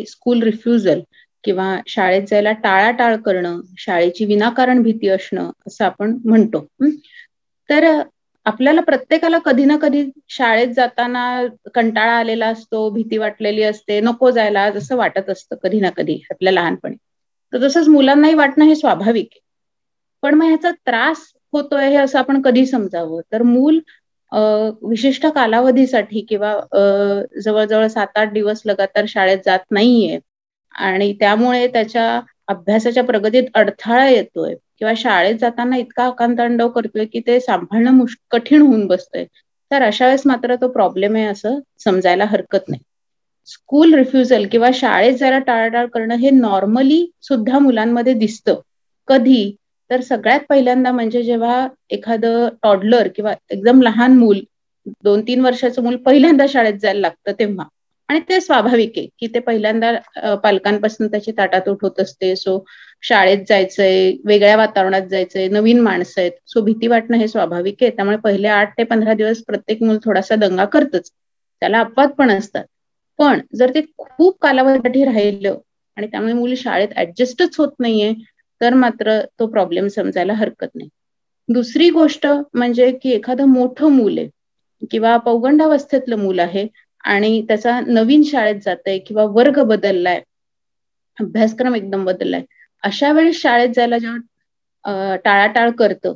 School refusal किंवा शाळेत जायला टाळाटाळ करणं, शाळेची विनाकारण भीती असणं असं आपण म्हणतो. तर आपल्याला प्रत्येकाला कधी ना कधी शाळेत जाताना कंटाळा आलेला असतो, भीती वाटलेली असते, नको जायला असं वाटत असतं कधी ना कधी आपल्या लहानपणी. तर तसंच मुलांनाही वाटणं हे स्वाभाविक आहे. पण मग ह्याचा त्रास होतोय हे असं आपण कधी समजावं? तर मूल विशिष्ट कालावधीसाठी किंवा जवळ-जवळ 7-8 दिवस लगातार शाळेत जात नाहीये आणि त्यामुळे त्याच्या अभ्यासाच्या प्रगतीत अडथळा येतोय किंवा शाळेत जाताना इतका आकांतांडव करतोय, की ते सांभाळणं कठीण होऊन बसतंय. तर अशा वेळेस मात्र तो प्रॉब्लेम आहे असं समजायला हरकत नाही. स्कूल रिफ्युजल किंवा शाळेत जायला टाळाटाळ करणं हे नॉर्मली सुद्धा मुलांमध्ये दिसतं. कधी? तर सगळ्यात पहिल्यांदा म्हणजे जेव्हा एखादं टॉडलर किंवा एकदम लहान मूल 2-3 वर्षाचं मूल पहिल्यांदा शाळेत जायला लागतं तेव्हा. आणि ते स्वाभाविक आहे, की ते पहिल्यांदा पालकांपासून त्याची ताटातूट होत असते. सो शाळेत जायचंय, वेगळ्या वातावरणात जायचंय, नवीन माणसं आहेत. सो भीती वाटणं हे स्वाभाविक आहे. त्यामुळे पहिले 8 ते 15 दिवस प्रत्येक मूल थोडासा दंगा करतच. त्याला अपवाद पण असतात. पण जर ते खूप कालावधीसाठी राहिलं आणि त्यामुळे मूल शाळेत ॲडजस्टच होत नाहीये, तर मात्र तो प्रॉब्लेम समजायला हरकत नाही. दुसरी गोष्ट म्हणजे की एखादं मोठं मूल आहे किंवा पौगंडावस्थेतलं मूल आहे आणि त्याचा नवीन शाळेत जातंय किंवा वर्ग बदललाय, अभ्यासक्रम एकदम बदललाय. अशा वेळी शाळेत जायला जेव्हा टाळाटाळ करतं,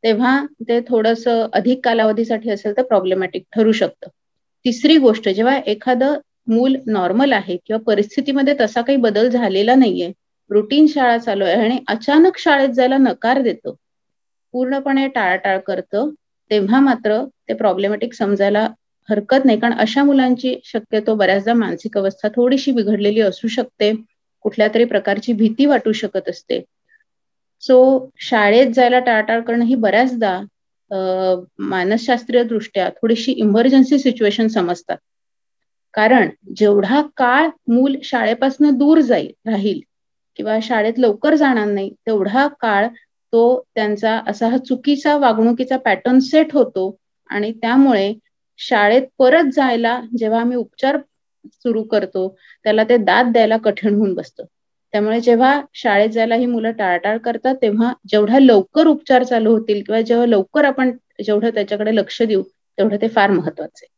तेव्हा ते थोडंसं अधिक कालावधीसाठी असेल तर प्रॉब्लेमॅटिक ठरू शकतं. तिसरी गोष्ट जेव्हा एखादं मूल नॉर्मल आहे किंवा परिस्थितीमध्ये तसा काही बदल झालेला नाहीये, रुटीन शाळा चालू आहे आणि अचानक शाळेत जायला नकार देतं, पूर्णपणे टाळाटाळ करतं, तेव्हा मात्र ते प्रॉब्लेमॅटिक समजायला हरकत नाही. कारण अशा मुलांची शक्यतो बऱ्याचदा मानसिक अवस्था थोडीशी बिघडलेली असू शकते. कुठल्यातरी प्रकारची भीती वाटू शकत असते. सो शाळेत जायला टाळाटाळ करणं ही बऱ्याचदा अ, मानसशास्त्रीय दृष्ट्या थोडीशी इमर्जन्सी सिच्युएशन समजतात. कारण जेवढा काळ मूल शाळेपासून दूर राहील किंवा शाळेत लवकर जाणार नाही, तेवढा काळ तो त्यांचा असा हा चुकीचा वागणुकीचा पॅटर्न सेट होतो आणि त्यामुळे शाळेत परत जायला जेव्हा आम्ही उपचार सुरू करतो, त्याला ते दाद द्यायला कठीण होऊन बसतं. त्यामुळे जेव्हा शाळेत जायला ही मुलं टाळाटाळ करतात, तेव्हा जेवढ्या लवकर उपचार चालू होतील किंवा जेव्हा लवकर आपण जेवढं त्याच्याकडे लक्ष देऊ, तेवढं ते फार महत्वाचं आहे.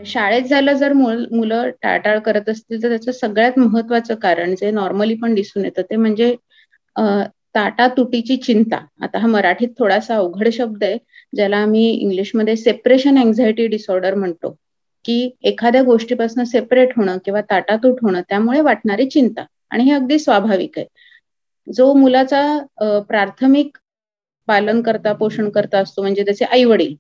शाळेत जायला जर मुलं टाळाटाळ करत असतील, तर त्याचं सगळ्यात महत्वाचं कारण जे नॉर्मली पण दिसून येतं, ते म्हणजे अ, ताटातुटीची चिंता. आता हा मराठीत थोडासा अवघड शब्द आहे, ज्याला आम्ही इंग्लिशमध्ये सेपरेशन अँक्झायटी डिसऑर्डर म्हणतो, की एखाद्या गोष्टीपासून सेपरेट होणं किंवा ताटातूट होणं, त्यामुळे वाटणारी चिंता आणि हे अगदी स्वाभाविक आहे. जो मुलाचा प्राथमिक पालनकर्ता, पोषणकर्ता असतो म्हणजे त्याचे आई-वडील,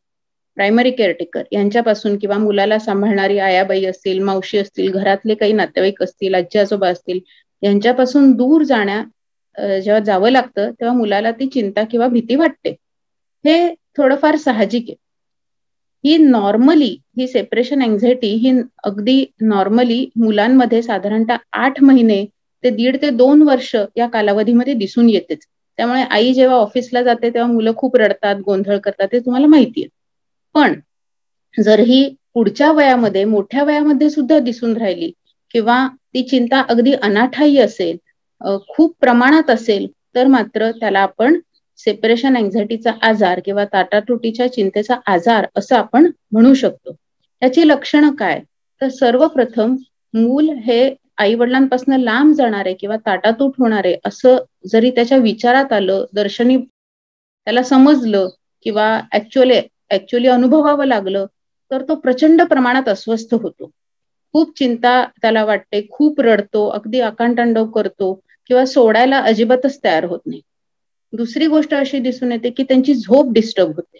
प्रायमरी केअरटेकर यांच्यापासून किंवा मुलाला सांभाळणारी आयाबाई असतील, मावशी असतील, घरातले काही नातेवाईक असतील, आजी-आजोबा असतील, यांच्यापासून दूर जेव्हा जावं लागतं, तेव्हा मुलाला ती चिंता किंवा भीती वाटते. हे थोडंफार साहजिक आहे. ही सेपरेशन अँक्झायटी ही अगदी नॉर्मली मुलांमध्ये साधारणतः 8 महिने ते 1.5 ते 2 वर्ष या कालावधीमध्ये दिसून येतेच. त्यामुळे आई जेव्हा ऑफिसला जाते, तेव्हा मुलं खूप रडतात, गोंधळ करतात, हे तुम्हाला माहिती आहे. पण जर ही पुढच्या वयामध्ये, मोठ्या वयामध्ये सुद्धा दिसून राहिली किंवा ती चिंता अगदी अनाठायी असेल, खूप प्रमाणात असेल, तर मात्र त्याला आपण सेपरेशन अँक्झायटीचा आजार किंवा ताटातुटीच्या चिंतेचा आजार असं आपण म्हणू शकतो. त्याची लक्षणं काय? तर सर्वप्रथम मूल हे आई-वडिलांपासून लांब जाणारे किंवा ताटातूट होणारे असं जरी त्याच्या विचारात आलं, दर्शनी त्याला समजलं किंवा ॲक्चुअली अनुभवावं लागलं, तर तो प्रचंड प्रमाणात अस्वस्थ होतो. खूप चिंता त्याला वाटते, खूप रडतो, अगदी आकांतांडव करतो किंवा सोडायला अजिबातच तयार होत नाही. दुसरी गोष्ट अशी दिसून येते, की त्यांची झोप डिस्टर्ब होते.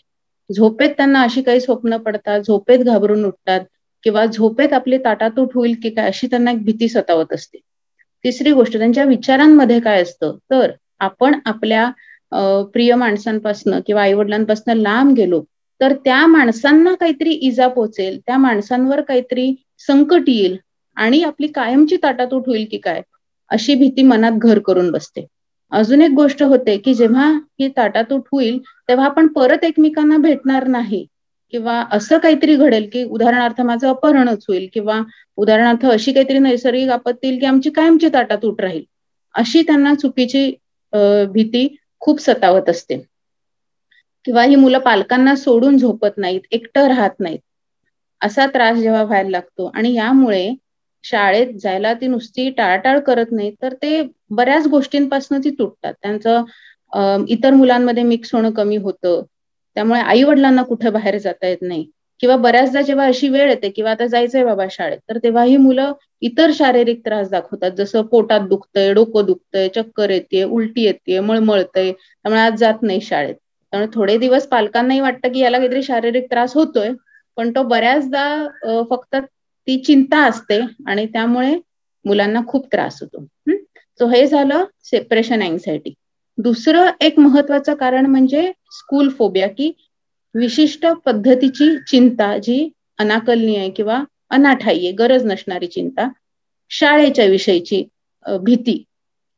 झोपेत त्यांना अशी काही स्वप्न पडतात, झोपेत घाबरून उठतात किंवा झोपेत आपली ताटातूट होईल की काय अशी त्यांना एक भीती सतावत असते. तिसरी गोष्ट त्यांच्या विचारांमध्ये काय असतं, तर आपण आपल्या प्रिय माणसांपासनं किंवा आई-वडिलांपासनं लांब गेलो, तर त्या माणसांना काहीतरी इजा पोहोचेल, त्या माणसांवर काहीतरी संकट येईल आणि आपली कायमची ताटातूट होईल की काय, अशी भीती मनात घर करून बसते. अजून एक गोष्ट होते, की जेव्हा ही ताटातूट होईल, तेव्हा आपण परत एकमेकांना भेटणार नाही किंवा असं काहीतरी घडेल की उदाहरणार्थ माझं अपहरणच होईल, किंवा उदाहरणार्थ अशी काहीतरी नैसर्गिक आपत्ती येईल की आमची कायमची ताटातूट राहील, अशी त्यांना चुकीची भीती खूप सतावत असते. किंवा ही मुलं पालकांना सोडून झोपत नाहीत, एकटं राहत नाहीत, असा त्रास जेव्हा व्हायला लागतो आणि यामुळे शाळेत जायला ती नुसती टाळाटाळ करत नाही, तर ते बऱ्याच गोष्टींपासून ती तुटतात. त्यांचं इतर मुलांमध्ये मिक्स होणं कमी होतं. त्यामुळे आई वडिलांना कुठे बाहेर जाता येत नाही, किंवा बऱ्याचदा जेव्हा अशी वेळ येते किंवा आता जायचंय बाबा शाळेत, तर तेव्हा ही मुलं इतर शारीरिक त्रास दाखवतात, जसं पोटात दुखतंय, डोकं दुखतंय, चक्कर येते, उलटी येते, मळमळतंय, त्यामुळे आज जात नाही शाळेत. त्यामुळे थोडे दिवस पालकांनाही वाटतं की याला काहीतरी शारीरिक त्रास होतोय, पण तो बऱ्याचदा फक्त ती चिंता असते आणि त्यामुळे मुलांना खूप त्रास होतो. सो हे झालं सेपरेशन अँक्झायटी. दुसरं एक महत्वाचं कारण म्हणजे स्कूल फोबिया, की विशिष्ट पद्धतीची चिंता जी अनाकलनीय आहे किंवा अनाठायी आहे, गरज नसणारी चिंता, शाळेच्या विषयीची भीती,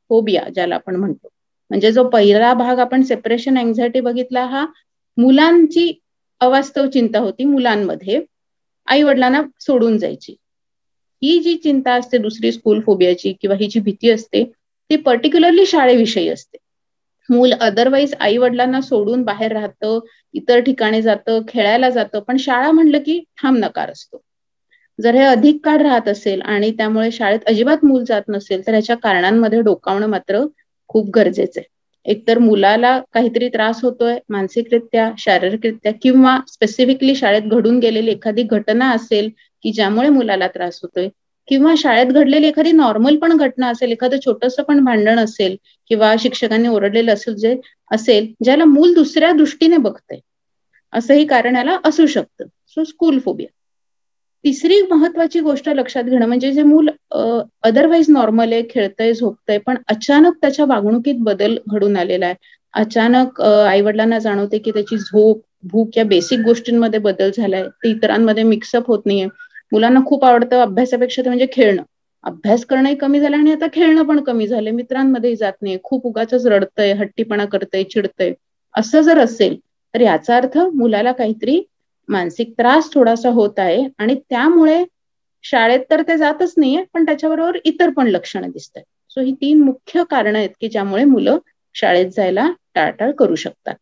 फोबिया ज्याला आपण म्हणतो. म्हणजे जो पहिला भाग आपण सेपरेशन अँक्झायटी बघितला, हा मुलांची अवास्तव चिंता होती, मुलांमध्ये आई वडिलांना सोडून जायची. ही जी चिंता असते दुसरी स्कूल फोबियाची किंवा ही जी भीती असते, ती पर्टिक्युलरली शाळेविषयी असते. मूल अदरवाईज आई वडिलांना सोडून बाहेर राहतं, इतर ठिकाणी जातं, खेळायला जातं, पण शाळा म्हणलं की ठाम नकार असतो. जर हे अधिक काळ राहत असेल आणि त्यामुळे शाळेत अजिबात मूल जात नसेल, तर ह्याच्या कारणांमध्ये डोकावणं मात्र खूप गरजेचं आहे. एकतर मुलाला काहीतरी त्रास होतोय मानसिकरित्या, शारीरिकरित्या, किंवा स्पेसिफिकली शाळेत घडून गेलेली एखादी घटना असेल की ज्यामुळे मुलाला त्रास होतोय, किंवा शाळेत घडलेली एखादी नॉर्मल पण घटना असेल, एखादं छोटंसं पण भांडण असेल किंवा शिक्षकांनी ओरडलेलं असेल ज्याला मूल दुसऱ्या दृष्टीने बघतंय, असंही कारण याला असू शकतं. So school phobia. तिसरी महत्वाची गोष्ट लक्षात घेणं म्हणजे जे मूल अदरवाईज नॉर्मल आहे, खेळतंय, झोपतंय, पण अचानक त्याच्या वागणुकीत बदल घडून आलेला आहे. अचानक आई वडिलांना जाणवते की त्याची झोप, भूक या बेसिक गोष्टींमध्ये बदल झालाय, ते इतरांमध्ये मिक्सअप होत नाहीये. मुलांना खूप आवडतं अभ्यासापेक्षा ते म्हणजे खेळणं. अभ्यास करणंही कमी झालं आणि आता खेळणं पण कमी झालंय, मित्रांमध्येही जात नाहीये, खूप उगाचच रडतंय, हट्टीपणा करतंय, चिडतंय. असं जर असेल तर याचा अर्थ मुलाला काहीतरी मानसिक त्रास थोडासा होत आहे आणि त्यामुळे शाळेत तर ते जातच नाहीये, पण त्याच्याबरोबर इतर पण लक्षणं दिसतात. सो ही 3 मुख्य कारणं आहेत की ज्यामुळे मुलं शाळेत जायला टाळाटाळ करू शकतात.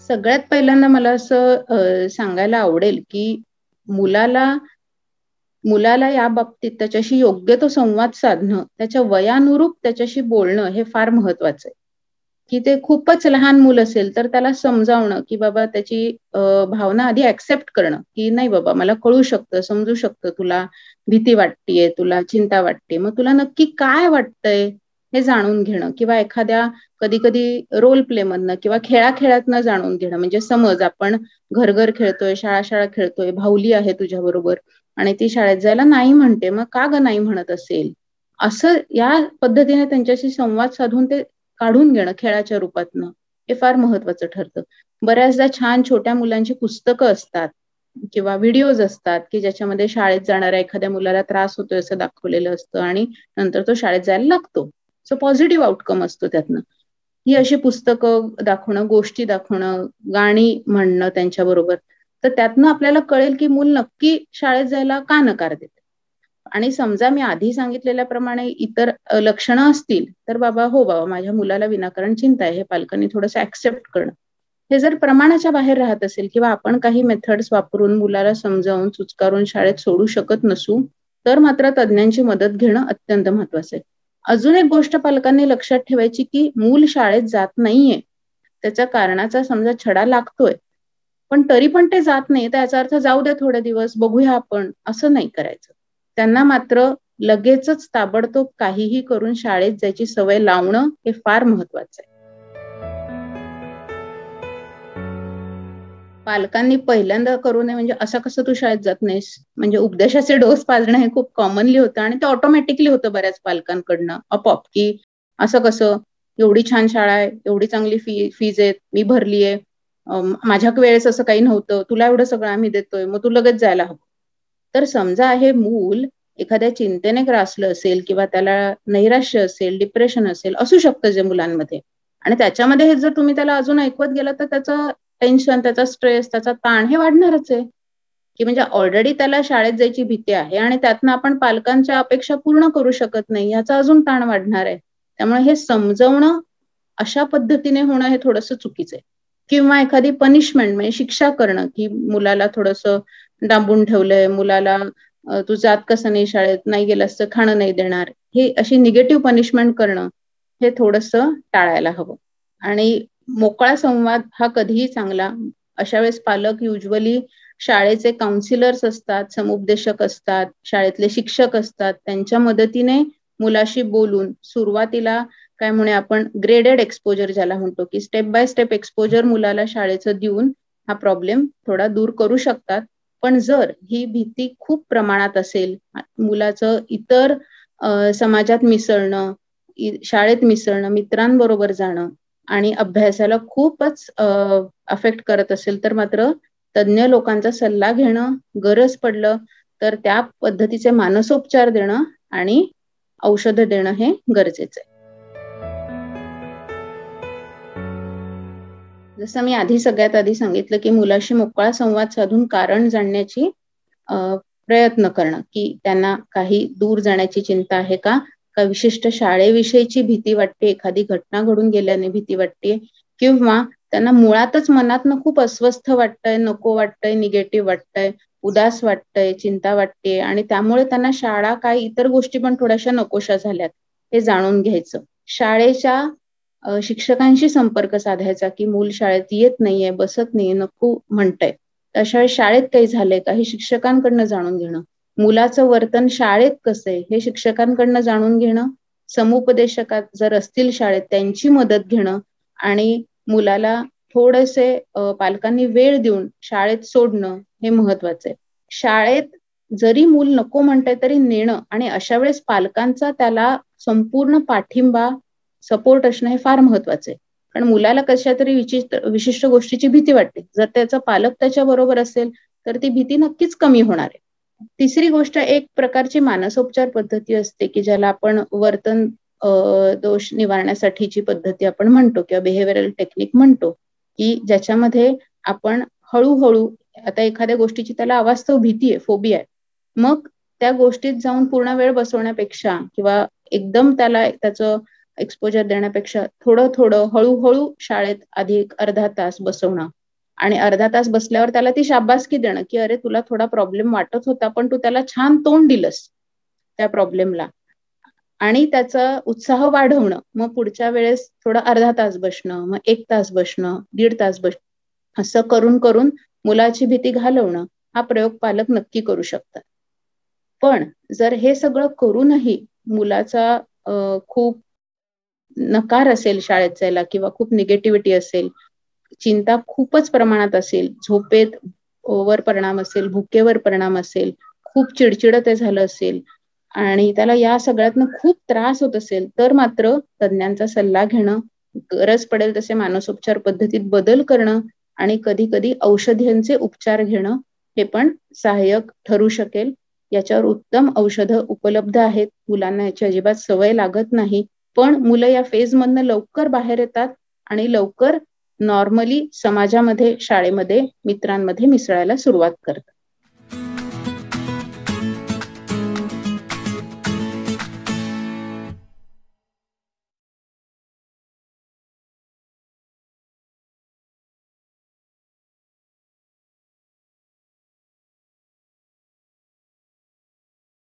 सगळ्यात पहिल्यांदा मला असं सांगायला आवडेल की मुलाला मुलाला या बाबतीत त्याच्याशी योग्य तो संवाद साधणं, त्याच्या वयानुरूप त्याच्याशी बोलणं हे फार महत्वाचं आहे. की ते खूपच लहान मूल असेल तर त्याला समजावणं की बाबा त्याची भावना आधी ऍक्सेप्ट करणं, की नाही बाबा मला कळू शकतं, समजू शकतं, तुला भीती वाटतेय, तुला चिंता वाटते, मग तुला नक्की काय वाटतंय हे जाणून घेणं, किंवा एखाद्या कधी कधी रोल प्ले मधनं किंवा खेळाखेळातनं जाणून घेणं. म्हणजे समज आपण घर घर खेळतोय, शाळा शाळा खेळतोय, भाऊली आहे तुझ्या बरोबर आणि ती शाळेत जायला नाही म्हणते, मग का ग नाही म्हणत असेल, असं या पद्धतीने त्यांच्याशी संवाद साधून ते काढून घेणं खेळाच्या रूपातनं, हे फार महत्वाचं ठरतं. बऱ्याचदा छान छोट्या मुलांची पुस्तकं असतात किंवा व्हिडिओज असतात की ज्याच्यामध्ये शाळेत जाणाऱ्या एखाद्या मुलाला त्रास होतोय असं दाखवलेलं असतं आणि नंतर तो शाळेत जायला लागतो. सो पॉझिटिव्ह आउटकम असतो त्यातनं. ही अशी पुस्तकं दाखवणं, गोष्टी दाखवणं, गाणी म्हणणं त्यांच्याबरोबर, तर त्यातनं आपल्याला कळेल की मूल नक्की शाळेत जायला का नकार देते. आणि समजा मी आधी सांगितलेल्याप्रमाणे इतर लक्षणं असतील, तर बाबा हो बाबा माझ्या मुलाला विनाकारण चिंता आहे, हे पालकांनी थोडंसं ऍक्सेप्ट करणं. हे जर प्रमाणाच्या बाहेर राहत असेल किंवा आपण काही मेथड्स वापरून मुलाला समजावून चुचकारून शाळेत सोडू शकत नसू, तर मात्र तज्ञांची मदत घेणं अत्यंत महत्वाचं आहे. अजून एक गोष्ट पालकांनी लक्षात ठेवायची की मूल शाळेत जात नाहीये, त्याच्या कारणाचा समजा छडा लागतोय, पण तरी पण ते जात नाही, तर याचा अर्थ जाऊ दे थोडे दिवस, बघूया आपण, असं नाही करायचं. त्यांना मात्र लगेचच ताबडतोब काहीही करून शाळेत जायची सवय लावणं हे फार महत्वाचं आहे. पालकांनी पहिल्यांदा करू नये म्हणजे असं कसं तू शाळेत जात नाहीस, म्हणजे उपदेशाचे डोस पाजणं हे खूप कॉमनली होतं आणि ते ऑटोमॅटिकली होतं बऱ्याच पालकांकडनं आपोआप, की असं कसं, एवढी छान शाळा आहे, एवढी चांगली फीज आहेत, मी भरलीये, माझ्या वेळेस असं काही नव्हतं, तुला एवढं सगळं आम्ही देतोय, मग तू लगेच जायला हवं. तर समजा हे मूल एखाद्या चिंतेने ग्रासलं असेल किंवा त्याला नैराश्य असेल, डिप्रेशन असेल, असू शकतं जे मुलांमध्ये, आणि त्याच्यामध्ये हे जर तुम्ही त्याला अजून ऐकवत गेला तर त्याचं टेन्शन, त्याचा स्ट्रेस, त्याचा ताण हे वाढणारच आहे. की म्हणजे ऑलरेडी त्याला शाळेत जायची भीती आहे आणि त्यातनं आपण पालकांच्या अपेक्षा पूर्ण करू शकत नाही, याचा अजून ताण वाढणार आहे. त्यामुळे हे समजवणं अशा पद्धतीने होणं हे थोडंसं चुकीचं आहे. किंवा एखादी पनिशमेंट म्हणजे शिक्षा करणं, की मुलाला थोडंसं डांबून ठेवलंय, मुलाला तू जात कसं नाही शाळेत, नाही गेलास तर खाणं नाही देणार, हे अशी निगेटिव्ह पनिशमेंट करणं हे थोडंसं टाळायला हवं. आणि मोकळा संवाद हा कधीही चांगला. अशा वेळेस पालक युजली शाळेचे काउन्सिलर्स असतात, समुपदेशक असतात, शाळेतले शिक्षक असतात, त्यांच्या मदतीने मुलाशी बोलून सुरुवातीला काय म्हणे आपण ग्रेडेड एक्सपोजर ज्याला म्हणतो, की स्टेप बाय स्टेप एक्सपोजर मुलाला शाळेचं देऊन हा प्रॉब्लेम थोडा दूर करू शकतात. पण जर ही भीती खूप प्रमाणात असेल, मुलाचं इतर समाजात मिसळणं, शाळेत मिसळणं, मित्रांबरोबर जाणं आणि अभ्यासाला खूपच अफेक्ट करत असेल तर मात्र तज्ञ लोकांचा सल्ला घेणं, गरज पडलं तर त्या पद्धतीचे मानसोपचार देणं आणि औषधं देणं हे गरजेचं आहे. जसं मी सगळ्यात आधी सांगितलं, की मुलाशी मोकळा संवाद साधून कारण जाणण्याची प्रयत्न करणं, की त्यांना काही दूर जाण्याची चिंता आहे का? का विशिष्ट शाळेविषयीची भीती वाटते, एखादी घटना घडून गेल्याने भीती वाटते, किंवा त्यांना मुळातच मनातनं खूप अस्वस्थ वाटतंय, नको वाटतंय, निगेटिव्ह वाटतंय, उदास वाटतंय, चिंता वाटते आणि त्यामुळे त्यांना शाळा काय इतर गोष्टी पण थोड्याशा नकोशा झाल्यात, हे जाणून घ्यायचं. शाळेच्या शिक्षकांशी संपर्क साधायचा, की मूल शाळेत येत नाहीये, बसत नाहीये, नको म्हणतंय. अशा वेळी शाळेत काही झालंय का हे शिक्षकांकडनं जाणून घेणं. मुलाचं वर्तन शाळेत कसं आहे हे शिक्षकांकडनं जाणून घेणं. समुपदेशकात जर असतील शाळेत त्यांची मदत घेणं आणि मुलाला थोडेसे पालकांनी वेळ देऊन शाळेत सोडणं हे महत्वाचं आहे. शाळेत जरी मूल नको म्हणतंय तरी नेणं आणि अशा वेळेस पालकांचा त्याला संपूर्ण पाठिंबा, सपोर्ट असणं हे फार महत्वाचं आहे. कारण मुलाला कशा तरी विशिष्ट गोष्टीची भीती वाटते. जर त्याचा पालक त्याच्या बरोबर असेल तर ती भीती नक्कीच कमी होणार आहे. तिसरी गोष्ट एक प्रकारची मानसोपचार पद्धती असते, की ज्याला आपण वर्तन दोष निवारण्यासाठीची पद्धती आपण म्हणतो किंवा बिहेव्हिअरल टेक्निक म्हणतो, की ज्याच्यामध्ये आपण हळूहळू आता एखाद्या गोष्टीची त्याला अवास्तव भीती आहे, फोबिया आहे. मग त्या गोष्टीत जाऊन पूर्ण वेळ बसवण्यापेक्षा किंवा एकदम त्याला त्याचं एक्सपोजर देण्यापेक्षा थोडं थोडं हळूहळू शाळेत आधी अर्धा तास बसवणं आणि अर्धा तास बसल्यावर त्याला ती शाबासकी देणं, की अरे तुला थोडा प्रॉब्लेम वाटत होता पण तू त्याला छान तोंड दिलंस त्या प्रॉब्लेमला आणि त्याचा उत्साह वाढवणं. मग पुढच्या वेळेस थोडं अर्धा तास बसणं, मग 1 तास बसणं, 1.5 तास बसणं, असं करून करून मुलाची भीती घालवणं हा प्रयोग पालक नक्की करू शकतात. पण जर हे सगळं करूनही मुलाचा खूप नकार असेल शाळेत जायला किंवा खूप निगेटिव्हिटी असेल, चिंता खूपच प्रमाणात असेल, झोपेत वर परिणाम असेल, भुकेवर परिणाम असेल, खूप चिडचिड ते झालं असेल आणि त्याला या सगळ्यातनं खूप त्रास होत असेल, तर मात्र तज्ञांचा सल्ला घेणं, गरज पडेल तसे मानसोपचार पद्धतीत बदल करणं आणि कधी-कधी औषधांचे उपचार घेणं हे पण सहाय्यक ठरू शकेल. याच्यावर उत्तम औषधं उपलब्ध आहेत. मुलांना याची अजिबात सवय लागत नाही. पण मुलं या फेजमधनं लवकर बाहेर येतात आणि लवकर नॉर्मली समाजामध्ये, शाळेमध्ये, मित्रांमध्ये मिसळायला सुरुवात करतात.